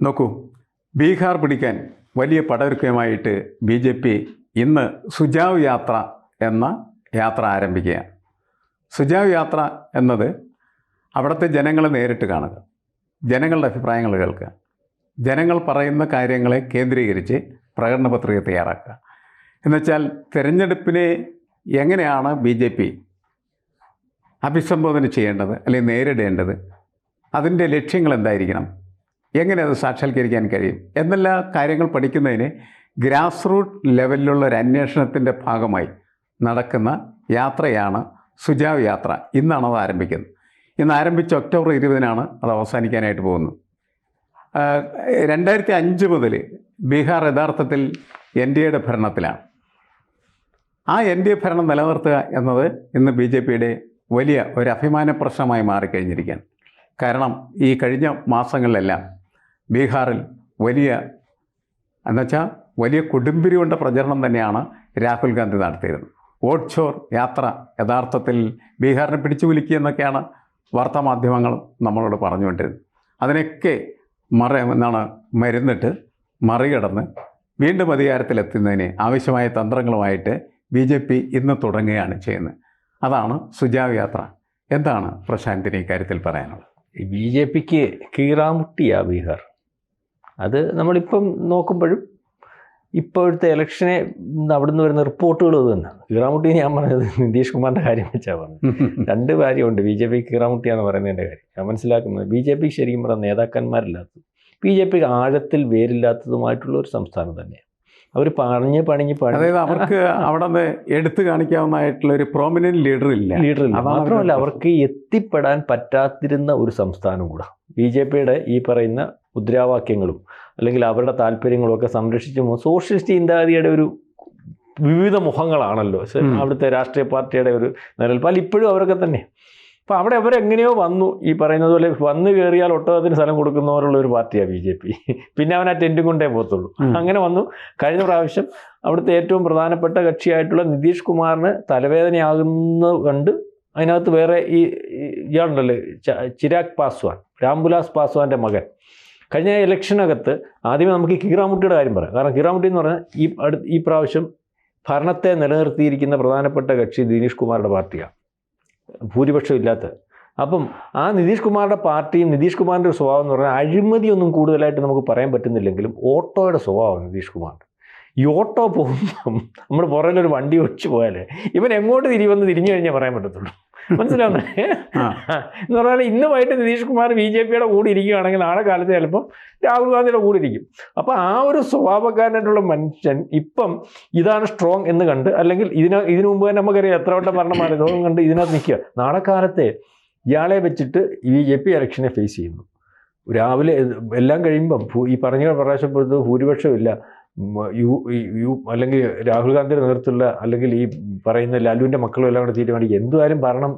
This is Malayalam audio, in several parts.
നോക്കൂ, ബീഹാർ പിടിക്കാൻ വലിയ പടയൊരുക്കമായിട്ട് BJP ഇന്ന് സുജാവ് യാത്ര എന്ന യാത്ര ആരംഭിക്കുകയാണ്. സുജാവ് യാത്ര എന്നത് അവിടുത്തെ ജനങ്ങളെ നേരിട്ട് കാണുക, ജനങ്ങളുടെ അഭിപ്രായങ്ങൾ കേൾക്കുക, ജനങ്ങൾ പറയുന്ന കാര്യങ്ങളെ കേന്ദ്രീകരിച്ച് പ്രകടന പത്രിക തയ്യാറാക്കുക. എന്നുവെച്ചാൽ തിരഞ്ഞെടുപ്പിനെ എങ്ങനെയാണ് BJP അഭിസംബോധന ചെയ്യേണ്ടത് അല്ലെങ്കിൽ നേരിടേണ്ടത്, അതിൻ്റെ ലക്ഷ്യങ്ങൾ എന്തായിരിക്കണം, എങ്ങനെ അത് സാക്ഷാത്കരിക്കാൻ കഴിയും എന്നെല്ലാ കാര്യങ്ങൾ പഠിക്കുന്നതിന് ഗ്രാസ് റൂട്ട് ലെവലിലുള്ള ഒരു അന്വേഷണത്തിൻ്റെ ഭാഗമായി നടക്കുന്ന യാത്രയാണ് സുജാവ് യാത്ര. ഇന്നാണ് അത് ആരംഭിക്കുന്നത്. ഇന്ന് ആരംഭിച്ച് ഒക്ടോബർ 20 അത് അവസാനിക്കാനായിട്ട് പോകുന്നത്. 2005 മുതൽ ബീഹാർ യഥാർത്ഥത്തിൽ NDAയുടെ ഭരണത്തിലാണ്. ആ NDA ഭരണം നിലനിർത്തുക എന്നത് ഇന്ന് BJPയുടെ വലിയ ഒരു അഭിമാന പ്രശ്നമായി മാറിക്കഴിഞ്ഞിരിക്കുകയാണ്. കാരണം ഈ കഴിഞ്ഞ മാസങ്ങളിലെല്ലാം ബീഹാറിൽ വലിയ കൊടുമ്പിരി കൊണ്ട പ്രചരണം തന്നെയാണ് രാഹുൽ ഗാന്ധി നടത്തിയിരുന്നത്. വോട്ട് ചോർ യാത്ര യഥാർത്ഥത്തിൽ ബീഹാറിനെ പിടിച്ചു കുലുക്കിയെന്നൊക്കെയാണ് വാർത്താമാധ്യമങ്ങൾ നമ്മളോട് പറഞ്ഞുകൊണ്ടിരുന്നത്. അതിനൊക്കെ മരുന്നിട്ട് മറികടന്ന് വീണ്ടും അധികാരത്തിലെത്തുന്നതിന് ആവശ്യമായ തന്ത്രങ്ങളുമായിട്ട് BJP ഇന്ന് തുടങ്ങുകയാണ് ചെയ്യുന്നത്. അതാണ് സുജാവ് യാത്ര. എന്താണ് പ്രശാന്തിന് ഈ കാര്യത്തിൽ പറയാനുള്ളത്? BJPക്ക് കീറാമുട്ടിയാ ബീഹാർ. അത് നമ്മളിപ്പം നോക്കുമ്പോഴും ഇപ്പോഴത്തെ ഇലക്ഷനെ അവിടുന്ന് വരുന്ന റിപ്പോർട്ടുകൾ തന്നെ കീറാമുട്ടി. ഞാൻ പറഞ്ഞത് നിതീഷ് കുമാറിൻ്റെ കാര്യം വെച്ചാൽ പറഞ്ഞത്. രണ്ട് കാര്യമുണ്ട് BJP കീറാമുട്ടിയാന്ന് പറയുന്നതിൻ്റെ കാര്യം. ഞാൻ മനസ്സിലാക്കുന്നത് BJPക്ക് ശരിക്കും പറഞ്ഞാൽ നേതാക്കന്മാരില്ലാത്തത്, BJPക്ക് ആഴത്തിൽ വേരില്ലാത്തതുമായിട്ടുള്ള ഒരു സംസ്ഥാനം തന്നെയാണ്. അവർ പണിഞ്ഞ് അതായത് അവർക്ക് അവിടെ നിന്ന് എടുത്തു കാണിക്കാവുന്നതായിട്ടുള്ള ഒരു പ്രോമിനന്റ് ലീഡർ ഇല്ല. മാത്രമല്ല അവർക്ക് എത്തിപ്പെടാൻ പറ്റാതിരുന്ന ഒരു സംസ്ഥാനം കൂടെ. BJPയുടെ ഈ പറയുന്ന മുദ്രാവാക്യങ്ങളും അല്ലെങ്കിൽ അവരുടെ താല്പര്യങ്ങളും ഒക്കെ സംരക്ഷിച്ചു സോഷ്യലിസ്റ്റ് ചിന്താഗതിയുടെ ഒരു വിവിധ മുഖങ്ങളാണല്ലോ അവിടുത്തെ രാഷ്ട്രീയ പാർട്ടിയുടെ ഒരു നിലനിൽപ്പ്. ഇപ്പോഴും അവരൊക്കെ തന്നെ. അപ്പോൾ അവിടെ അവരെങ്ങനെയോ വന്നു, ഈ പറയുന്നത് പോലെ വന്നു കയറിയാൽ ഒട്ടകത്തിന് സ്ഥലം കൊടുക്കുന്നവരുള്ള ഒരു പാർട്ടിയാണ് BJP. പിന്നെ അവൻ ആ ടെൻറ്റും കൊണ്ടേ പോകത്തുള്ളൂ. അങ്ങനെ വന്നു. കഴിഞ്ഞ പ്രാവശ്യം അവിടുത്തെ ഏറ്റവും പ്രധാനപ്പെട്ട കക്ഷിയായിട്ടുള്ള നിതീഷ് കുമാറിന് തലവേദനയാകുന്നത് കണ്ട് അതിനകത്ത് വേറെ ഇയാളുണ്ടല്ലോ ചിരാഗ് പാസ്വാൻ, രാംവിലാസ് പാസ്വാൻ്റെ മകൻ, കഴിഞ്ഞ ഇലക്ഷനകത്ത് ആദ്യമേ നമുക്ക് കീറാമുട്ടിയുടെ കാര്യം പറയാം. കാരണം കീറാമുട്ടി എന്ന് പറഞ്ഞാൽ ഈ പ്രാവശ്യം ഭരണത്തെ നിലനിർത്തിയിരിക്കുന്ന പ്രധാനപ്പെട്ട കക്ഷി നിതീഷ് കുമാറുടെ പാർട്ടിയാണ്, ഭൂരിപക്ഷം ഇല്ലാത്തത്. അപ്പം ആ നിതീഷ് കുമാറിൻ്റെ പാർട്ടിയും നിതീഷ് കുമാറിൻ്റെ ഒരു സ്വഭാവം എന്ന് പറഞ്ഞാൽ അഴിമതിയൊന്നും കൂടുതലായിട്ട് നമുക്ക് പറയാൻ പറ്റുന്നില്ലെങ്കിലും ഓട്ടോയുടെ സ്വഭാവമാണ് നിതീഷ് കുമാറിൻ്റെ. ഈ ഓട്ടോ പോകുമ്പം നമ്മൾ പുറകിലൊരു വണ്ടി ഒഴിച്ചു പോയാൽ ഇവൻ എങ്ങോട്ട് തിരിഞ്ഞു കഴിഞ്ഞാൽ പറയാൻ പറ്റത്തുള്ളൂ. മനസ്സിലാവുന്നേ എന്ന് പറഞ്ഞാൽ ഇന്ന് വൈകിട്ട് നിതീഷ് കുമാർ BJPയുടെ കൂടെ ഇരിക്കുകയാണെങ്കിൽ നാളെ കാലത്ത് ചിലപ്പം രാഹുൽ ഗാന്ധിയുടെ കൂടെ ഇരിക്കും. അപ്പോൾ ആ ഒരു സ്വഭാവക്കാരനായിട്ടുള്ള മനുഷ്യൻ ഇപ്പം ഇതാണ് സ്ട്രോങ് എന്ന് കണ്ട്, അല്ലെങ്കിൽ ഇതിനു മുമ്പ് തന്നെ നമുക്കറിയാം എത്ര വട്ടം ഭരണമാണ് ഇതൊന്നും കണ്ട് ഇതിനകത്ത് നിൽക്കുക. നാളെ കാലത്തെ ഇയാളെ വെച്ചിട്ട് BJP ഇലക്ഷനെ ഫേസ് ചെയ്യുന്നു. രാവിലെ എല്ലാം കഴിയുമ്പം ഈ പറഞ്ഞ പ്രാവശ്യപ്പെടുത്ത് ഭൂരിപക്ഷമില്ല, അല്ലെങ്കിൽ രാഹുൽ ഗാന്ധിയുടെ നേതൃത്വത്തിലുള്ള അല്ലെങ്കിൽ ഈ പറയുന്ന ലാലുവിൻ്റെ മക്കളും എല്ലാം കൂടെ തീരുമാനിക്കും എന്തുവാരും ഭരണം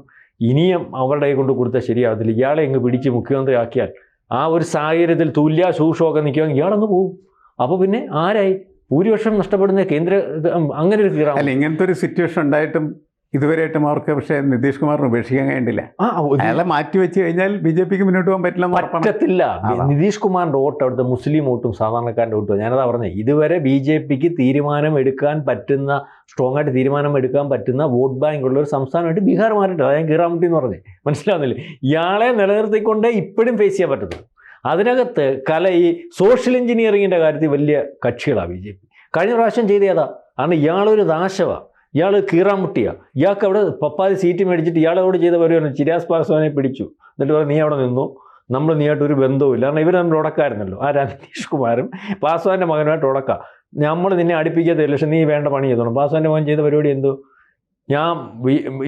ഇനിയും അവരുടെ കൊണ്ട് കൊടുത്താൽ ശരിയാവത്തില്ല, ഇയാളെ എങ്ങ് പിടിച്ച് മുഖ്യമന്ത്രി ആക്കിയാൽ ആ ഒരു സാഹചര്യത്തിൽ തുല്യ ശൂഷമൊക്കെ നിൽക്കുമെങ്കിൽ ഇയാളങ്ങ് പോകും. അപ്പോൾ പിന്നെ ആരായി ഭൂരിപക്ഷം നഷ്ടപ്പെടുന്ന കേന്ദ്ര അങ്ങനെ ഒരു കീറാം. അല്ല, ഇങ്ങനത്തെ ഒരു സിറ്റുവേഷൻ ഉണ്ടായിട്ടും ഇതുവരെയായിട്ടും അവർക്ക് പക്ഷേ നിതീഷ് കുമാറിന് ഉപേക്ഷിക്കാൻ കഴിയില്ല. അയാളെ മാറ്റി വെച്ച് കഴിഞ്ഞാൽ BJPക്ക് മുന്നോട്ട് പോകാൻ പറ്റത്തില്ല. നിതീഷ് കുമാറിൻ്റെ വോട്ട് അവിടുത്തെ മുസ്ലിം വോട്ടും സാധാരണക്കാരൻ്റെ വോട്ടും ഞാനതാ പറഞ്ഞത്. ഇതുവരെ BJPക്ക് സ്ട്രോങ് ആയിട്ട് തീരുമാനം എടുക്കാൻ പറ്റുന്ന വോട്ട് ബാങ്ക് ഉള്ള ഒരു സംസ്ഥാനമായിട്ട് ബീഹാർ മാറിയിട്ടുണ്ട്. അതായത് കീറാമുട്ടി എന്ന് പറഞ്ഞത് മനസ്സിലാവുന്നില്ലേ? ഇയാളെ നിലനിർത്തിക്കൊണ്ടേ ഇപ്പോഴും ഫേസ് ചെയ്യാൻ പറ്റത്തുള്ളൂ. അതിനകത്ത് ഈ സോഷ്യൽ എഞ്ചിനീയറിങ്ങിൻ്റെ കാര്യത്തിൽ വലിയ കക്ഷികളാണ് BJP. കഴിഞ്ഞ പ്രാവശ്യം ചെയ്തേതാ? കാരണം ഇയാളൊരു നാശമാണ്, ഇയാൾ കീറാമുട്ടിയാണ്. ഇയാൾക്ക് അവിടെ പപ്പാതി സീറ്റ് മേടിച്ചിട്ട് ഇയാളോട് ചെയ്ത പരിപാടി ചിരാഗ് പാസ്വാനെ പിടിച്ചു. എന്നിട്ട് പറഞ്ഞു നീ അവിടെ നിന്നു, നീയായിട്ടൊരു ബന്ധവുമില്ല. കാരണം ഇവർ നമ്മൾ ഉടക്കായിരുന്നല്ലോ, നിതീഷ് കുമാരും പാസ്വാൻ്റെ മകനുമായിട്ട് ഉടക്കാം. നമ്മൾ നിന്നെ അടുപ്പിക്കാത്ത ഇലക്ഷൻ നീ വേണ്ട പണി ചെയ്തോണം. പാസ്വാൻ്റെ മകൻ ചെയ്ത പരിപാടി എന്തോ, ഞാൻ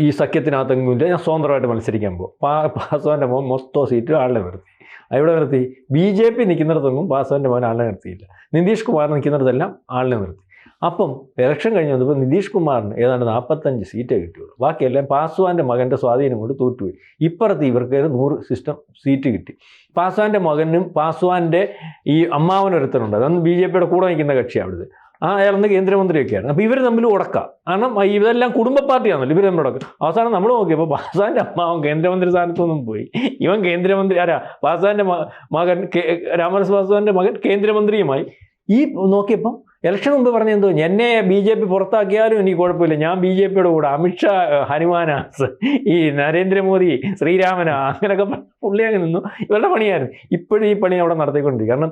ഈ സഖ്യത്തിനകത്തെങ്കിലുമില്ല, ഞാൻ സ്വതന്ത്രമായിട്ട് മത്സരിക്കാൻ പോകും. പാസ്വാൻ്റെ മോൻ മൊത്തം സീറ്റ് ആളിനെ നിർത്തി. എവിടെ നിർത്തി? BJP നിൽക്കുന്നിടത്തൊന്നും പാസ്വാൻ്റെ മോൻ ആളിനെ നിർത്തിയില്ല. നിതീഷ് കുമാർ നിൽക്കുന്നിടത്തെല്ലാം ആളിനെ നിർത്തി. അപ്പം ഇലക്ഷൻ കഴിഞ്ഞ് വന്നപ്പോൾ നിതീഷ് കുമാറിന് ഏതാണ്ട് 45 സീറ്റേ കിട്ടിയുള്ളൂ. ബാക്കിയെല്ലാം പാസ്വാൻ്റെ മകൻ്റെ സ്വാധീനം കൊണ്ട് തോറ്റുപോയി. ഇപ്പുറത്ത് ഇവർക്ക് 100 സീറ്റ് കിട്ടി. പാസ്വാൻ്റെ മകനും പാസ്വാൻ്റെ ഈ അമ്മാവനൊരുത്തനുണ്ട്, അതൊന്നും BJPയുടെ കൂടെ നിൽക്കുന്ന കക്ഷിയാണ് അവിടുത്തെ. അയാളെന്ന് കേന്ദ്രമന്ത്രിയൊക്കെയാണ്. അപ്പോൾ ഇവർ തമ്മിൽ ഉടക്കാം. കാരണം ഇതെല്ലാം കുടുംബ പാർട്ടിയാണല്ലോ, ഇവർ തമ്മിൽ ഉടക്കാം. അവസാനം നമ്മൾ നോക്കിയപ്പോൾ പാസ്വാൻ്റെ അമ്മാവൻ കേന്ദ്രമന്ത്രി സ്ഥാനത്തൊന്നും പോയി, ഇവൻ കേന്ദ്രമന്ത്രി പാസ്വാൻ്റെ മകൻ രാമദാസ് പാസ്വാൻ്റെ മകൻ കേന്ദ്രമന്ത്രിയുമായി. ഈ നോക്കിയപ്പം ഇലക്ഷൻ മുമ്പ് പറഞ്ഞ എന്തോ എന്നെ BJP പുറത്താക്കിയാലും എനിക്ക് കുഴപ്പമില്ല, ഞാൻ BJPയുടെ കൂടെ, അമിത്ഷാ ഹനുമാനാസ്, ഈ നരേന്ദ്രമോദി ശ്രീരാമനാ, അങ്ങനെയൊക്കെ പുള്ളി അങ്ങ് നിന്നു. ഇവരുടെ പണിയായിരുന്നു. ഇപ്പോഴും ഈ പണി അവിടെ നടത്തിക്കൊണ്ടിരിക്കും. കാരണം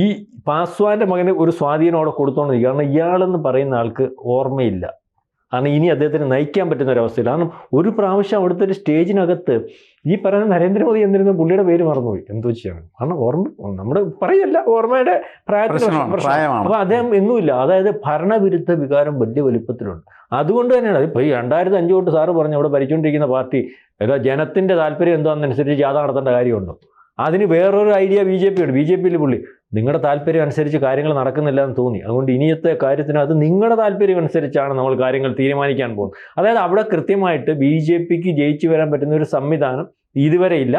ഈ പാസ്വാൻ്റെ മകന് ഒരു സ്വാധീനം അവിടെ കൊടുത്തോണ്ടിരിക്കും. കാരണം ഇയാളെന്ന് പറയുന്ന ആൾക്ക് ഓർമ്മയില്ല, കാരണം ഇനി അദ്ദേഹത്തിന് നയിക്കാൻ പറ്റുന്ന ഒരവസ്ഥയില്ല. കാരണം ഒരു പ്രാവശ്യം അവിടുത്തെ ഒരു സ്റ്റേജിനകത്ത് ഈ പറയുന്ന നരേന്ദ്രമോദി എന്നിരുന്ന പുള്ളിയുടെ പേര് മറന്നുപോയി, എന്തോ ചെയ്യണം. കാരണം ഓർമ്മ നമ്മുടെ പറയല്ല, ഓർമ്മയുടെ പ്രായത്തിൽ. അപ്പോൾ അദ്ദേഹം എങ്ങുമില്ല. അതായത് ഭരണവിരുദ്ധ വികാരം വലിയ വലിപ്പത്തിലുണ്ട്. അതുകൊണ്ട് തന്നെയാണ് ഇപ്പോൾ ഈ 2005 തൊട്ട് സാറ് പറഞ്ഞു അവിടെ ഭരിച്ചുകൊണ്ടിരിക്കുന്ന പാർട്ടി ഏതാ ജനത്തിൻ്റെ താല്പര്യം എന്താണെന്നനുസരിച്ച് ജാഥ നടത്തേണ്ട കാര്യമുണ്ടോ? അതിന് വേറൊരു ഐഡിയ BJP ഉണ്ട്. BJPയിൽ പുള്ളി നിങ്ങളുടെ താല്പര്യം അനുസരിച്ച് കാര്യങ്ങൾ നടക്കുന്നില്ല എന്ന് തോന്നി, അതുകൊണ്ട് ഇനിയത്തെ കാര്യത്തിനകത്ത് നിങ്ങളുടെ താല്പര്യം അനുസരിച്ചാണ് നമ്മൾ കാര്യങ്ങൾ തീരുമാനിക്കാൻ പോകുന്നത്. അതായത് അവിടെ കൃത്യമായിട്ട് BJPക്ക് ജയിച്ചു വരാൻ പറ്റുന്ന ഒരു സംവിധാനം ഇതുവരെ ഇല്ല.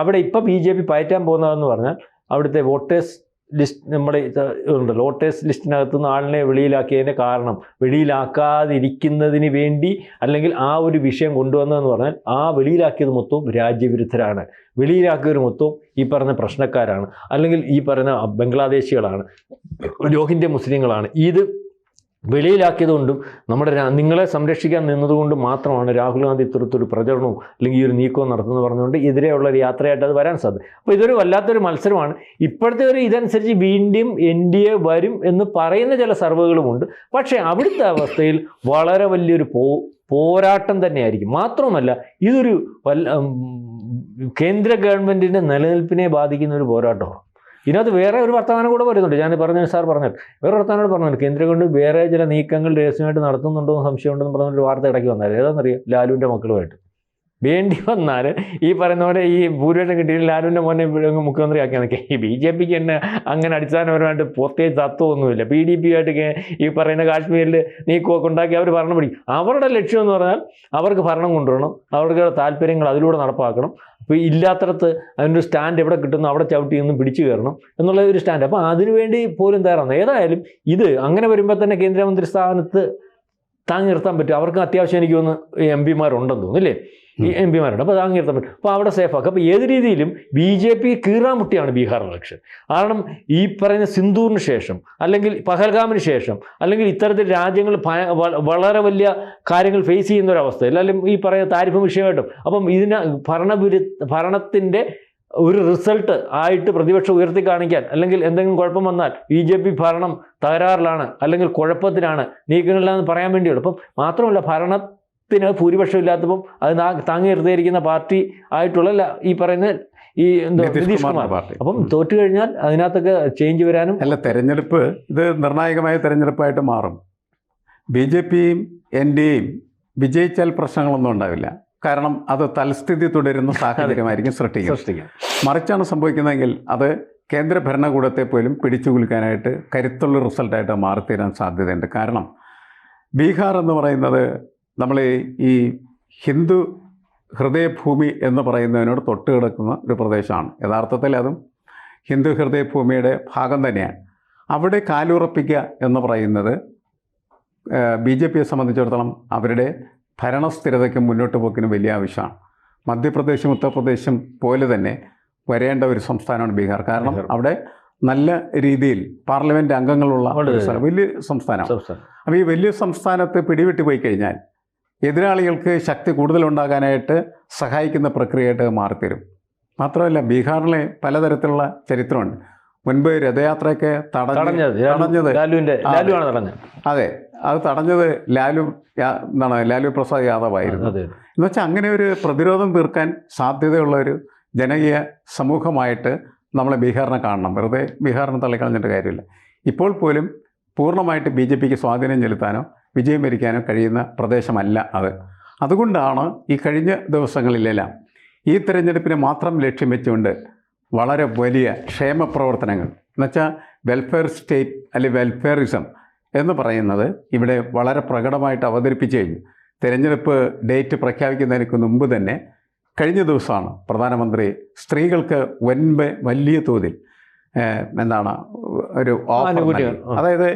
അവിടെ ഇപ്പോൾ BJP പയറ്റാൻ പോകുന്നതെന്ന് പറഞ്ഞാൽ അവിടുത്തെ വോട്ടേഴ്സ് ലിസ്റ്റ്, നമ്മുടെ ഉണ്ടല്ലോ വോട്ടേഴ്സ് ലിസ്റ്റിനകത്തു നിന്ന് ആളിനെ വെളിയിലാക്കിയതിൻ്റെ കാരണം, വെളിയിലാക്കാതിരിക്കുന്നതിന് വേണ്ടി അല്ലെങ്കിൽ ആ ഒരു വിഷയം കൊണ്ടുവന്നതെന്ന് പറഞ്ഞാൽ ആ വെളിയിലാക്കിയത് മൊത്തവും രാജ്യവിരുദ്ധരാണ്, വെളിയിലാക്കിയവർ മൊത്തവും ഈ പറഞ്ഞ പ്രശ്നക്കാരാണ്, അല്ലെങ്കിൽ ഈ പറയുന്ന ബംഗ്ലാദേശികളാണ്, രോഹിംഗ്യ മുസ്ലിങ്ങളാണ്. ഇത് വെളിയിലാക്കിയതുകൊണ്ടും നമ്മുടെ നിങ്ങളെ സംരക്ഷിക്കാൻ നിന്നതുകൊണ്ട് മാത്രമാണ് രാഹുൽ ഗാന്ധി ഇത്തരത്തൊരു പ്രചരണവും അല്ലെങ്കിൽ ഈ ഒരു നീക്കവും നടത്തുന്നത് പറഞ്ഞുകൊണ്ട് എതിരെയുള്ള ഒരു യാത്രയായിട്ട് അത് വരാൻ സാധ്യത. അപ്പോൾ ഇതൊരു വല്ലാത്തൊരു മത്സരമാണ്. ഇപ്പോഴത്തെ ഒരു ഇതനുസരിച്ച് വീണ്ടും NDA വരും എന്ന് പറയുന്ന ചില സർവേകളുമുണ്ട്. പക്ഷേ അവിടുത്തെ അവസ്ഥയിൽ വളരെ വലിയൊരു പോരാട്ടം തന്നെയായിരിക്കും. മാത്രമല്ല ഇതൊരു കേന്ദ്ര ഗവൺമെൻറ്റിൻ്റെ നിലനിൽപ്പിനെ ബാധിക്കുന്ന ഒരു പോരാട്ടമാണ്. ഇതിനകത്ത് വേറെ ഒരു വർത്തമാനം കൂടെ വരുന്നുണ്ട്. ഞാൻ പറഞ്ഞ സാർ പറഞ്ഞത് വേറെ വർത്തമാനം പറഞ്ഞത് കേന്ദ്ര ഗവൺമെൻറ് വേറെ ചില നീക്കങ്ങൾ രഹസ്യമായിട്ട് നടത്തുന്നുണ്ടോ എന്ന് സംശയമുണ്ടെന്ന് പറഞ്ഞൊരു വാർത്ത ഇടയ്ക്ക് വന്നായിരുന്നു. ഏതാണെന്നറിയാം, ലാലുവിൻ്റെ മക്കളുമായിട്ട് വേണ്ടി വന്നാൽ ഈ പറയുന്ന പോലെ ഈ ഭൂരിപക്ഷം കിട്ടിയിട്ട് ലാലുവിൻ്റെ മോനെ മുഖ്യമന്ത്രി ആക്കിയാൽ ഈ BJPക്ക് തന്നെ അങ്ങനെ അടിസ്ഥാനപരമായിട്ട് പ്രത്യേകിച്ച് തത്വമൊന്നുമില്ല. PDP ആയിട്ട് ഈ പറയുന്ന കാശ്മീരിൽ നീക്കമൊക്കെ ഉണ്ടാക്കി അവർ ഭരണം പിടിക്കും. അവരുടെ ലക്ഷ്യം എന്ന് പറഞ്ഞാൽ അവർക്ക് ഭരണം കൊണ്ടുവരണം, അവർക്ക് താല്പര്യങ്ങൾ അതിലൂടെ നടപ്പാക്കണം. അപ്പോൾ ഇല്ലാത്തടത്ത് അതിൻ്റെ സ്റ്റാൻഡ് എവിടെ കിട്ടുന്നു അവിടെ ചവിട്ടി നിന്ന് പിടിച്ചു കയറണം എന്നുള്ള ഒരു സ്റ്റാൻഡ്. അപ്പോൾ അതിനുവേണ്ടി പോലും തയ്യാറാണ്. ഏതായാലും ഇത് അങ്ങനെ വരുമ്പോൾ തന്നെ കേന്ദ്രമന്ത്രി സ്ഥാനത്ത് താങ്ങി നിർത്താൻ പറ്റും. അവർക്ക് അത്യാവശ്യം എനിക്ക് തോന്നുന്നു MP മാരുണ്ടെന്ന് തോന്നുന്നില്ലേ, ഈ MP മാരുണ്ട്. അപ്പോൾ താങ്ങി നിർത്താൻ പറ്റും. അപ്പോൾ അവിടെ സേഫാക്കും. അപ്പോൾ ഏത് രീതിയിലും BJP കീറാമുട്ടിയാണ് ബീഹാർ ഇലക്ഷൻ. കാരണം ഈ പറയുന്ന സിന്ദൂറിന് ശേഷം അല്ലെങ്കിൽ പഹൽഗാമിന് ശേഷം അല്ലെങ്കിൽ ഇത്തരത്തിൽ രാജ്യങ്ങൾ വളരെ വലിയ കാര്യങ്ങൾ ഫേസ് ചെയ്യുന്ന ഒരവസ്ഥയിൽ അല്ലെങ്കിൽ ഈ പറയുന്ന താരിഫ് വിഷയമായിട്ടും അപ്പം ഇതിന് ഭരണത്തിൻ്റെ ഒരു റിസൾട്ട് ആയിട്ട് പ്രതിപക്ഷം ഉയർത്തി കാണിക്കാൻ അല്ലെങ്കിൽ എന്തെങ്കിലും കുഴപ്പം വന്നാൽ BJP ഭരണം തകരാറിലാണ് അല്ലെങ്കിൽ കുഴപ്പത്തിലാണ്, നീക്കങ്ങളിലാണെന്ന് പറയാൻ വേണ്ടിയുള്ളൂ. അപ്പം മാത്രമല്ല ഭരണത്തിന് ഭൂരിപക്ഷം ഇല്ലാത്തപ്പം അത് താങ്ങി നിർത്തിയിരിക്കുന്ന പാർട്ടി ആയിട്ടുള്ള ഈ പറയുന്ന ഈ നിതീഷ് കുമാർ പാർട്ടി അപ്പം തോറ്റു കഴിഞ്ഞാൽ അതിനകത്തൊക്കെ ചേഞ്ച് വരാനും തെരഞ്ഞെടുപ്പ് ഇത് നിർണായകമായ തെരഞ്ഞെടുപ്പായിട്ട് മാറും. BJPയും NDAയും വിജയിച്ചാൽ പ്രശ്നങ്ങളൊന്നും ഉണ്ടാവില്ല. കാരണം അത് തൽസ്ഥിതി തുടരുന്ന സാഹചര്യമായിരിക്കും സൃഷ്ടിക്കുക. മറിച്ചാണ് സംഭവിക്കുന്നതെങ്കിൽ അത് കേന്ദ്ര ഭരണകൂടത്തെ പോലും പിടിച്ചു കുലുക്കാനായിട്ട് കരുത്തുള്ള റിസൾട്ടായിട്ട് മാറിത്തീരാൻ സാധ്യതയുണ്ട്. കാരണം ബീഹാർ എന്ന് പറയുന്നത് നമ്മൾ ഈ ഹിന്ദു ഹൃദയഭൂമി എന്ന് പറയുന്നതിനോട് തൊട്ട് കിടക്കുന്ന ഒരു പ്രദേശമാണ്. യഥാർത്ഥത്തിൽ അതും ഹിന്ദു ഹൃദയഭൂമിയുടെ ഭാഗം തന്നെയാണ്. അവിടെ കാലുറപ്പിക്കുക എന്ന് പറയുന്നത് BJPയെ സംബന്ധിച്ചിടത്തോളം അവരുടെ ഭരണസ്ഥിരതയ്ക്കും മുന്നോട്ട് പോക്കിനും വലിയ ആവശ്യമാണ്. മധ്യപ്രദേശും ഉത്തർപ്രദേശും പോലെ തന്നെ വരേണ്ട ഒരു സംസ്ഥാനമാണ് ബീഹാർ. കാരണം അവിടെ നല്ല രീതിയിൽ പാർലമെൻറ്റ് അംഗങ്ങളുള്ള വലിയ സംസ്ഥാനമാണ്. അപ്പോൾ ഈ വലിയ സംസ്ഥാനത്ത് പിടിവിട്ട് പോയി കഴിഞ്ഞാൽ എതിരാളികൾക്ക് ശക്തി കൂടുതലുണ്ടാകാനായിട്ട് സഹായിക്കുന്ന പ്രക്രിയയായിട്ട് മാറിത്തരും. മാത്രമല്ല ബീഹാറിലെ പലതരത്തിലുള്ള ചരിത്രമുണ്ട്. മുൻപ് രഥയാത്രയൊക്കെ തടഞ്ഞത് അതെ, അത് തടഞ്ഞത് ലാലു പ്രസാദ് യാദവ് ആയിരുന്നു. എന്നുവെച്ചാൽ അങ്ങനെ ഒരു പ്രതിരോധം തീർക്കാൻ സാധ്യതയുള്ള ഒരു ജനകീയ സമൂഹമായിട്ട് നമ്മളെ ബീഹാറിനെ കാണണം. വെറുതെ ബീഹാറിനെ തള്ളിക്കളഞ്ഞിട്ട് കാര്യമില്ല. ഇപ്പോൾ പോലും പൂർണ്ണമായിട്ട് BJPക്ക് സ്വാധീനം ചെലുത്താനോ വിജയം വരിക്കാനോ കഴിയുന്ന പ്രദേശമല്ല അത്. അതുകൊണ്ടാണ് ഈ കഴിഞ്ഞ ദിവസങ്ങളിലെല്ലാം ഈ തെരഞ്ഞെടുപ്പിനെ മാത്രം ലക്ഷ്യം വെച്ചുകൊണ്ട് വളരെ വലിയ ക്ഷേമ പ്രവർത്തനങ്ങൾ എന്നുവെച്ചാൽ വെൽഫെയർ സ്റ്റേറ്റ് അല്ലെങ്കിൽ വെൽഫെയറിസം എന്ന് പറയുന്നത് ഇവിടെ വളരെ പ്രകടമായിട്ട് അവതരിപ്പിച്ചു കഴിഞ്ഞു. തിരഞ്ഞെടുപ്പ് ഡേറ്റ് പ്രഖ്യാപിക്കുന്നതിന് മുമ്പ് തന്നെ കഴിഞ്ഞ ദിവസമാണ് പ്രധാനമന്ത്രി സ്ത്രീകൾക്ക് വലിയ തോതിൽ ഒരു ഓഫർ, അതായത്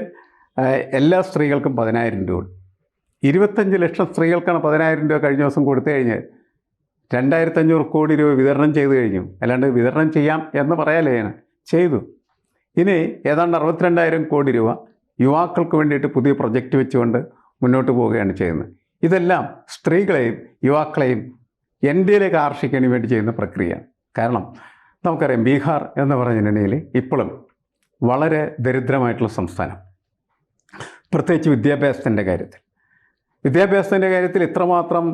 എല്ലാ സ്ത്രീകൾക്കും 10,000 രൂപ. 25 ലക്ഷം സ്ത്രീകൾക്കാണ് 10,000 രൂപ കഴിഞ്ഞ ദിവസം കൊടുത്തു കഴിഞ്ഞ് 2,500 കോടി രൂപ വിതരണം ചെയ്തു കഴിഞ്ഞു. അല്ലാണ്ട് വിതരണം ചെയ്യാം എന്ന് പറയാലേ ഞാൻ ചെയ്തു. ഇനി ഏതാണ്ട് 62,000 കോടി രൂപ യുവാക്കൾക്ക് വേണ്ടിയിട്ട് പുതിയ പ്രൊജക്റ്റ് വെച്ചുകൊണ്ട് മുന്നോട്ട് പോവുകയാണ് ചെയ്യുന്നത്. ഇതെല്ലാം സ്ത്രീകളെയും യുവാക്കളെയും ഇന്ത്യയിലേക്ക് ആകർഷിക്കുന്നതിന് വേണ്ടി ചെയ്യുന്ന പ്രക്രിയയാണ്. കാരണം നമുക്കറിയാം ബീഹാർ എന്ന് പറഞ്ഞിട്ടുണ്ടെങ്കിൽ ഇപ്പോഴും വളരെ ദരിദ്രമായിട്ടുള്ള സംസ്ഥാനം, പ്രത്യേകിച്ച് വിദ്യാഭ്യാസത്തിൻ്റെ കാര്യത്തിൽ ഇത്രമാത്രം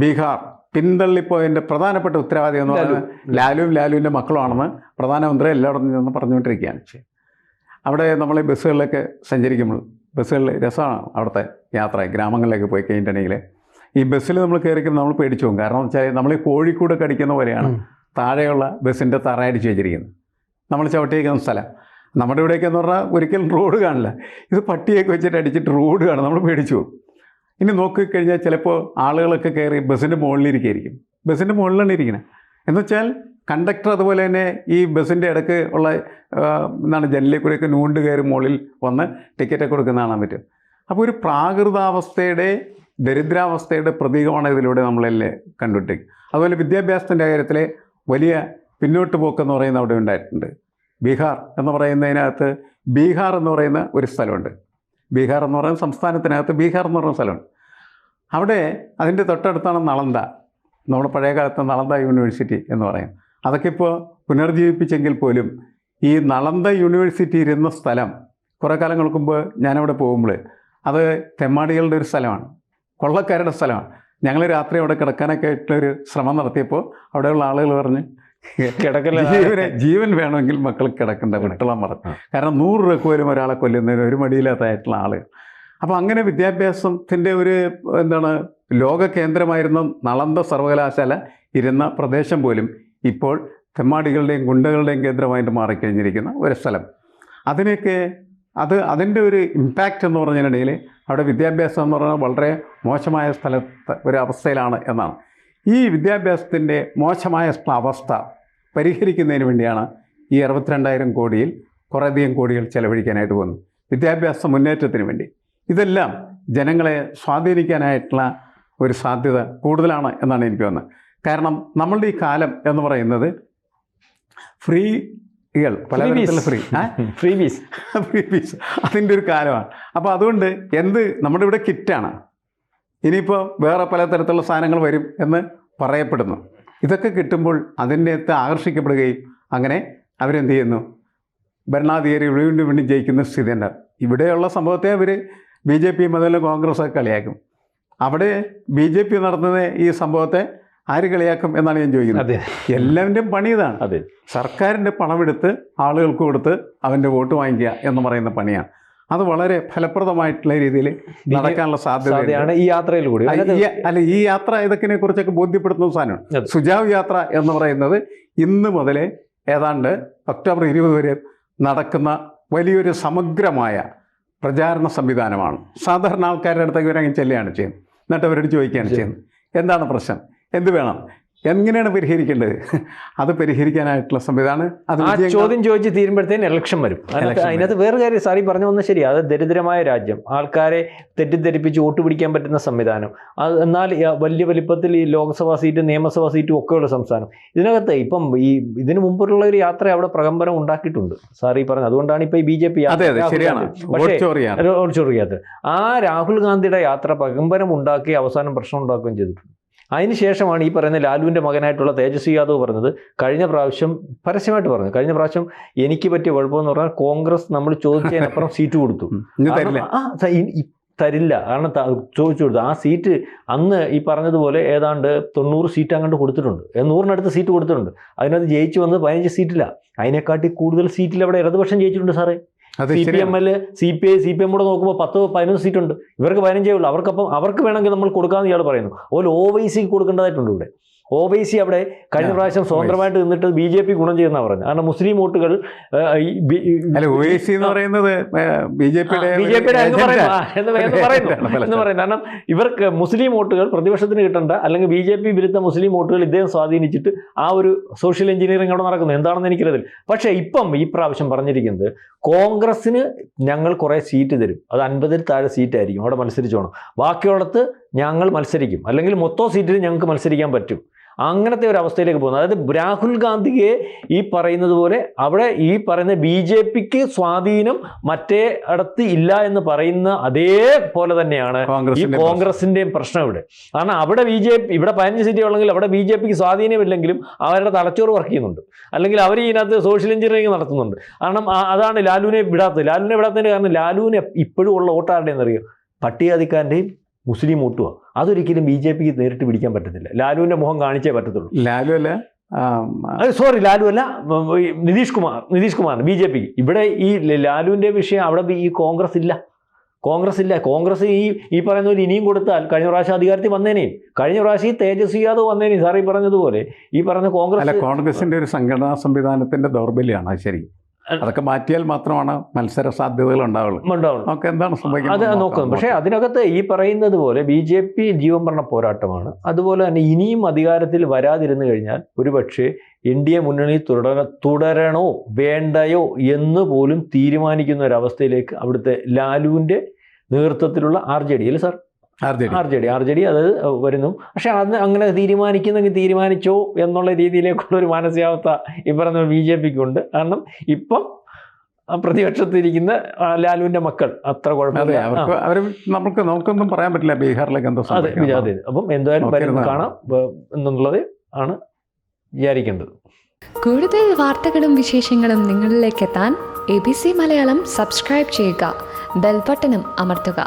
ബീഹാർ പിന്തള്ളിപ്പോയതിൻ്റെ പ്രധാനപ്പെട്ട ഉത്തരവാദി എന്ന് പറയുന്നത് ലാലുവിൻ്റെ മക്കളുമാണെന്ന് പ്രധാനമന്ത്രി എല്ലായിടത്തും നിന്ന് പറഞ്ഞുകൊണ്ടിരിക്കുകയാണ്. അവിടെ നമ്മൾ ഈ ബസ്സുകളിലൊക്കെ സഞ്ചരിക്കുമ്പോൾ ബസ്സുകളിൽ രസമാണ് അവിടുത്തെ യാത്ര. ഗ്രാമങ്ങളിലേക്ക് പോയി കഴിഞ്ഞിട്ടുണ്ടെങ്കിൽ ഈ ബസ്സിൽ നമ്മൾ കയറിക്കുമ്പോൾ നമ്മൾ പേടിച്ചു പോകും. കാരണം എന്ന് വെച്ചാൽ നമ്മൾ ഈ കോഴിക്കൂടൊക്കെ അടിക്കുന്ന പോലെയാണ് താഴെയുള്ള ബസ്സിൻ്റെ തറയടിച്ച് വെച്ചിരിക്കുന്നത്, നമ്മൾ ചവിട്ടിയിരിക്കുന്ന സ്ഥലം. നമ്മുടെ ഇവിടെയൊക്കെ എന്ന് പറഞ്ഞാൽ ഒരിക്കലും റോഡ് കാണില്ല, ഇത് പട്ടിയൊക്കെ വെച്ചിട്ട് അടിച്ചിട്ട് റോഡ് കാണും, നമ്മൾ പേടിച്ചു പോകും. ഇനി നോക്കിക്കഴിഞ്ഞാൽ ചിലപ്പോൾ ആളുകളൊക്കെ കയറി ബസ്സിൻ്റെ മുകളിലിരിക്കുകയായിരിക്കും, ബസ്സിൻ്റെ മുകളിലാണ് ഇരിക്കുന്നത്. എന്നുവെച്ചാൽ കണ്ടക്ടർ അതുപോലെ തന്നെ ഈ ബസ്സിൻ്റെ ഇടയ്ക്ക് ഉള്ള ജനലിൽ കൂടെയൊക്കെ നൂണ്ട് കയറി മുകളിൽ വന്ന് ടിക്കറ്റൊക്കെ കൊടുക്കുന്ന കാണാൻ പറ്റും. അപ്പോൾ ഒരു പ്രാകൃതാവസ്ഥയുടെ ദരിദ്രാവസ്ഥയുടെ പ്രതീകമാണ് ഇതിലൂടെ നമ്മളെല്ലാം കണ്ടുപിടിക്കും. അതുപോലെ വിദ്യാഭ്യാസത്തിൻ്റെ കാര്യത്തിൽ വലിയ പിന്നോട്ട് പോക്കെന്ന് പറയുന്നത് അവിടെ ഉണ്ടായിട്ടുണ്ട്. ബീഹാർ എന്ന് പറയുന്നതിനകത്ത് ബീഹാർ എന്ന് പറയുന്ന ഒരു സ്ഥലമുണ്ട്. ബീഹാർ എന്ന് പറയുന്ന സംസ്ഥാനത്തിനകത്ത് ബീഹാർ എന്ന് പറയുന്ന സ്ഥലമുണ്ട്. അവിടെ അതിൻ്റെ തൊട്ടടുത്താണ് നളന്ദ, നമ്മുടെ പഴയ കാലത്ത് നളന്ദ യൂണിവേഴ്സിറ്റി എന്ന് പറയും. അതൊക്കെ ഇപ്പോൾ പുനർജീവിപ്പിച്ചെങ്കിൽ പോലും ഈ നളന്ദ യൂണിവേഴ്സിറ്റി ഇരുന്ന സ്ഥലം കുറേ കാലങ്ങൾക്ക് മുമ്പ് ഞാനവിടെ പോകുമ്പോൾ അത് തെമ്മാടികളുടെ ഒരു സ്ഥലമാണ്, കൊള്ളക്കാരുടെ സ്ഥലമാണ്. ഞങ്ങൾ രാത്രി അവിടെ കിടക്കാനൊക്കെ ആയിട്ടുള്ളൊരു ശ്രമം നടത്തിയപ്പോൾ അവിടെയുള്ള ആളുകൾ പറഞ്ഞ് ജീവൻ വേണമെങ്കിൽ മക്കൾ കിടക്കണ്ട, വിട്ടളം പറഞ്ഞു. കാരണം 100 രൂപ പോലും ഒരാളെ കൊല്ലുന്നതിന് ഒരു മടിയില്ലാത്തതായിട്ടുള്ള ആളുകൾ. അപ്പോൾ അങ്ങനെ വിദ്യാഭ്യാസത്തിൻ്റെ ഒരു ലോക കേന്ദ്രമായിരുന്ന നളന്ദ സർവകലാശാല ഇരുന്ന പ്രദേശം പോലും ഇപ്പോൾ തെമ്മാടികളുടെയും ഗുണ്ടകളുടെയും കേന്ദ്രമായിട്ട് മാറിക്കഴിഞ്ഞിരിക്കുന്ന ഒരു സ്ഥലം. അതിൻ്റെ ഒരു ഇമ്പാക്റ്റ് എന്ന് പറഞ്ഞിട്ടുണ്ടെങ്കിൽ അവിടെ വിദ്യാഭ്യാസം എന്ന് പറഞ്ഞാൽ വളരെ മോശമായ സ്ഥലത്ത് ഒരു അവസ്ഥയിലാണ് എന്നാണ്. ഈ വിദ്യാഭ്യാസത്തിൻ്റെ മോശമായ അവസ്ഥ പരിഹരിക്കുന്നതിന് വേണ്ടിയാണ് ഈ 62,000 കോടിയിൽ കുറേയധികം കോടികൾ ചെലവഴിക്കാനായിട്ട് പോകുന്നത്, വിദ്യാഭ്യാസ മുന്നേറ്റത്തിന് വേണ്ടി. ഇതെല്ലാം ജനങ്ങളെ സ്വാധീനിക്കാനായിട്ടുള്ള ഒരു സാധ്യത കൂടുതലാണ് എന്നാണ് എനിക്ക് തോന്നുന്നത്. കാരണം നമ്മളുടെ ഈ കാലം എന്ന് പറയുന്നത് ഫ്രീകൾ പലതരത്തിലുള്ള ഫ്രീ ബീസ് അതിൻ്റെ ഒരു കാലമാണ്. അപ്പോൾ അതുകൊണ്ട് നമ്മുടെ ഇവിടെ കിറ്റാണ്, ഇനിയിപ്പോൾ വേറെ പലതരത്തിലുള്ള സാധനങ്ങൾ വരും എന്ന് പറയപ്പെടുന്നു. ഇതൊക്കെ കിട്ടുമ്പോൾ അതിൻ്റെ അകത്ത് ആകർഷിക്കപ്പെടുകയും അങ്ങനെ അവരെന്ത് ചെയ്യുന്നു, ഭരണാധികാരി വീണ്ടും വീണ്ടും ജയിക്കുന്ന സ്ഥിതി ഉണ്ടാകും. ഇവിടെയുള്ള സംഭവത്തെ അവർ BJP മുതൽ കോൺഗ്രസ്സൊക്കെ കളിയാക്കും. അവിടെ BJP നടത്തുന്ന ഈ സംഭവത്തെ ആര് കളിയാക്കും എന്നാണ് ഞാൻ ചോദിക്കുന്നത്. എല്ലാവരുടെയും പണി ഇതാണ്. സർക്കാരിൻ്റെ പണമെടുത്ത് ആളുകൾക്ക് കൊടുത്ത് അവൻ്റെ വോട്ട് വാങ്ങിക്കുക എന്ന് പറയുന്ന പണിയാണ്. അത് വളരെ ഫലപ്രദമായിട്ടുള്ള രീതിയിൽ നടക്കാനുള്ള സാധ്യതയാണ് ഈ യാത്രയിൽ കൂടി. ഈ യാത്ര ഇതൊക്കെ കുറിച്ചൊക്കെ ബോധ്യപ്പെടുത്തുന്ന സാധനമാണ്. സുജാവ് യാത്ര എന്ന് പറയുന്നത് ഇന്ന് മുതൽ ഏതാണ്ട് ഒക്ടോബർ 20 വരെ നടക്കുന്ന വലിയൊരു സമഗ്രമായ പ്രചാരണ സംവിധാനമാണ്. സാധാരണ ആൾക്കാരുടെ അടുത്തേക്ക് ഇവരങ്ങ് ചെല്ലുകയാണ് ചെയ്യുന്നത്, എന്നിട്ട് അവരോട് ചോദിക്കുകയാണ് ചെയ്യുന്നത് എന്താണ് പ്രശ്നം, എന്ത് വേണം, എങ്ങനെയാണ് പരിഹരിക്കേണ്ടത്. അത് പരിഹരിക്കാനായിട്ടുള്ള സംവിധാനം ചോദ്യം ചോദിച്ച് തീരുമ്പോഴത്തേന് ഇലക്ഷൻ വരും. അതിനകത്ത് വേറെ കാര്യം സാറി പറഞ്ഞു വന്നത് ശരി, അത് ദരിദ്രമായ രാജ്യം, ആൾക്കാരെ തെറ്റിദ്ധരിപ്പിച്ച് വോട്ട് പിടിക്കാൻ പറ്റുന്ന സംവിധാനം, എന്നാൽ വലിയ വലിപ്പത്തിൽ ഈ ലോക്സഭാ സീറ്റും നിയമസഭാ സീറ്റും ഒക്കെയുള്ള സംസ്ഥാനം. ഇതിനകത്ത് ഇപ്പം ഇതിനു മുമ്പുള്ള ഒരു യാത്ര അവിടെ പ്രകമ്പനം ഉണ്ടാക്കിയിട്ടുണ്ട് സാറി പറഞ്ഞു. അതുകൊണ്ടാണ് ഇപ്പൊ ഈ BJP യാത്ര ആ രാഹുൽ ഗാന്ധിയുടെ യാത്ര പ്രകമ്പനം ഉണ്ടാക്കി അവസാനം പ്രശ്നം ഉണ്ടാക്കുകയും ചെയ്തിട്ടുണ്ട്. അതിനുശേഷമാണ് ഈ പറയുന്ന ലാലുവിൻ്റെ മകനായിട്ടുള്ള തേജസ്വി യാദവ് പറഞ്ഞത്, കഴിഞ്ഞ പ്രാവശ്യം പരസ്യമായിട്ട് പറഞ്ഞു, കഴിഞ്ഞ പ്രാവശ്യം എനിക്ക് പറ്റിയ കുഴപ്പമെന്ന് പറഞ്ഞാൽ കോൺഗ്രസ് നമ്മൾ ചോദിച്ചതിനപ്പുറം സീറ്റ് കൊടുത്തു, തരില്ല, കാരണം ചോദിച്ചു കൊടുത്തു. ആ സീറ്റ് അന്ന് ഈ പറഞ്ഞതുപോലെ ഏതാണ്ട് 90 സീറ്റ് അങ്ങോട്ട് കൊടുത്തിട്ടുണ്ട്, 100-നടുത്ത് സീറ്റ് കൊടുത്തിട്ടുണ്ട്. അതിനകത്ത് ജയിച്ചു വന്നത് 15 സീറ്റില്ല, അതിനെക്കാട്ടി കൂടുതൽ സീറ്റിൽ അവിടെ ഇടതുപക്ഷം ജയിച്ചിട്ടുണ്ട് സാറേ. CPM, CPM കൂടെ നോക്കുമ്പോൾ 10-15 സീറ്റുണ്ട്, ഇവർക്ക് 15 ഉള്ളൂ. അവർക്ക് വേണമെങ്കിൽ നമ്മൾ കൊടുക്കാമെന്ന് ഇയാൾ പറയുന്നു. അതുപോലെ OYC കൊടുക്കേണ്ടതായിട്ടുണ്ട്. ഇവിടെ OWൈസി അവിടെ കഴിഞ്ഞ പ്രാവശ്യം സ്വതന്ത്രമായിട്ട് നിന്നിട്ട് BJP ഗുണം ചെയ്യുന്ന പറഞ്ഞു. കാരണം മുസ്ലിം വോട്ടുകൾ അല്ല ഒവൈസി എന്ന് പറയുന്നത് ബിജെപിയുടെ എന്ന് പറയുന്നു. കാരണം ഇവർക്ക് മുസ്ലിം വോട്ടുകൾ പ്രതിപക്ഷത്തിന് കിട്ടേണ്ട, അല്ലെങ്കിൽ BJP വിരുദ്ധ മുസ്ലിം വോട്ടുകൾ ഇദ്ദേഹം സ്വാധീനിച്ചിട്ട് ആ ഒരു സോഷ്യൽ എഞ്ചിനീയറിംഗ് അവിടെ നടക്കുന്നത് എന്താണെന്ന് എനിക്കറിയില്ല. പക്ഷേ ഇപ്പം ഈ പ്രാവശ്യം പറഞ്ഞിരിക്കുന്നത് കോൺഗ്രസ്സിന് ഞങ്ങൾ കുറേ സീറ്റ് തരും, അത് 50-ൽ താഴെ സീറ്റായിരിക്കും, അവിടെ മത്സരിച്ചോണം, ബാക്കിയുള്ളത് ഞങ്ങൾ മത്സരിക്കും, അല്ലെങ്കിൽ മൊത്തം സീറ്റിൽ ഞങ്ങൾക്ക് മത്സരിക്കാൻ പറ്റും. അങ്ങനത്തെ ഒരു അവസ്ഥയിലേക്ക് പോകുന്നത്. അതായത് രാഹുൽ ഗാന്ധിയെ ഈ പറയുന്നത് പോലെ അവിടെ ഈ പറയുന്ന BJPക്ക് സ്വാധീനം മറ്റേ അടുത്ത് ഇല്ല എന്ന് പറയുന്ന അതേപോലെ തന്നെയാണ് ഈ കോൺഗ്രസിന്റെയും പ്രശ്നം ഇവിടെ. കാരണം അവിടെ ഇവിടെ 15 സീറ്റ് ഉള്ളെങ്കിൽ അവിടെ BJPക്ക് സ്വാധീനമില്ലെങ്കിലും അവരുടെ തലച്ചോറ് വർക്ക് ചെയ്യുന്നുണ്ട്, അല്ലെങ്കിൽ അവർ ഇതിനകത്ത് സോഷ്യൽ എഞ്ചിനീയറിംഗ് നടത്തുന്നുണ്ട്. കാരണം അതാണ് ലാലുവിനെ വിടാത്തതിന്റെ കാരണം ലാലുവിന് ഇപ്പോഴും ഉള്ള വോട്ടാരുടെ എന്നറിയോ, പട്ടികജാതിക്കാരൻ്റെയും മുസ്ലിം വോട്ടുമാണ്. അതൊരിക്കലും BJPക്ക് നേരിട്ട് പിടിക്കാൻ പറ്റത്തില്ല. ലാലുവിൻ്റെ മുഖം കാണിച്ചേ പറ്റത്തുള്ളൂ. ലാലു അല്ല, നിതീഷ് കുമാർ BJPക്ക്. ഇവിടെ ഈ ലാലുവിൻ്റെ വിഷയം അവിടെ ഈ കോൺഗ്രസ് ഇല്ല. കോൺഗ്രസ് ഈ പറയുന്ന പോലെ ഇനിയും കൊടുത്താൽ കഴിഞ്ഞ പ്രാവശ്യം അധികാരത്തിൽ വന്നേനെയും, കഴിഞ്ഞ പ്രാവശ്യം തേജസ്വി യാദവ് വന്നേനെയും. സാർ ഈ പറഞ്ഞതുപോലെ ഈ പറയുന്ന കോൺഗ്രസിന്റെ ഒരു സംഘടനാ സംവിധാനത്തിന്റെ ദൗർബല്യമാണ്. ശരി, അതൊക്കെ മാറ്റിയാൽ മാത്രമാണ് മത്സര സാധ്യതകൾ ഉണ്ടാവുള്ളൂ. നമുക്ക് എന്താണ് സംഭവിക്കുന്നത് അത് നോക്കുന്നത്. പക്ഷേ അതിനകത്ത് ഈ പറയുന്നത് പോലെ BJP ജീവൻ പറഞ്ഞ പോരാട്ടമാണ്. അതുപോലെ തന്നെ ഇനിയും അധികാരത്തിൽ വരാതിരുന്നു കഴിഞ്ഞാൽ ഒരുപക്ഷെ NDA മുന്നണി തുടരണോ വേണ്ടയോ എന്ന് പോലും തീരുമാനിക്കുന്ന ഒരവസ്ഥയിലേക്ക് അവിടുത്തെ ലാലുവിൻ്റെ നേതൃത്വത്തിലുള്ള RJD അല്ലേ സാർ, RJD അത് വരുന്നു. പക്ഷെ അത് അങ്ങനെ തീരുമാനിക്കുന്നെങ്കിൽ തീരുമാനിച്ചോ എന്നുള്ള രീതിയിലേക്കുള്ള ഒരു മാനസികാവസ്ഥ ഈ പറഞ്ഞ BJPക്കുണ്ട്. കാരണം ഇപ്പം പ്രതിപക്ഷത്തിരിക്കുന്ന ലാലുവിന്റെ മക്കൾ അത്ര കുഴപ്പമില്ല, നമുക്കൊന്നും പറയാൻ പറ്റില്ല ബീഹാറിലേക്ക് എന്തോ. അതെ, അപ്പം എന്തായാലും വരുന്നത് കാണാം എന്നുള്ളത് ആണ് വിചാരിക്കേണ്ടത്. കൂടുതൽ വാർത്തകളും വിശേഷങ്ങളും നിങ്ങളിലേക്ക് എത്താൻ ABC മലയാളം സബ്സ്ക്രൈബ് ചെയ്യുക, ബെൽ ബട്ടണും അമർത്തുക.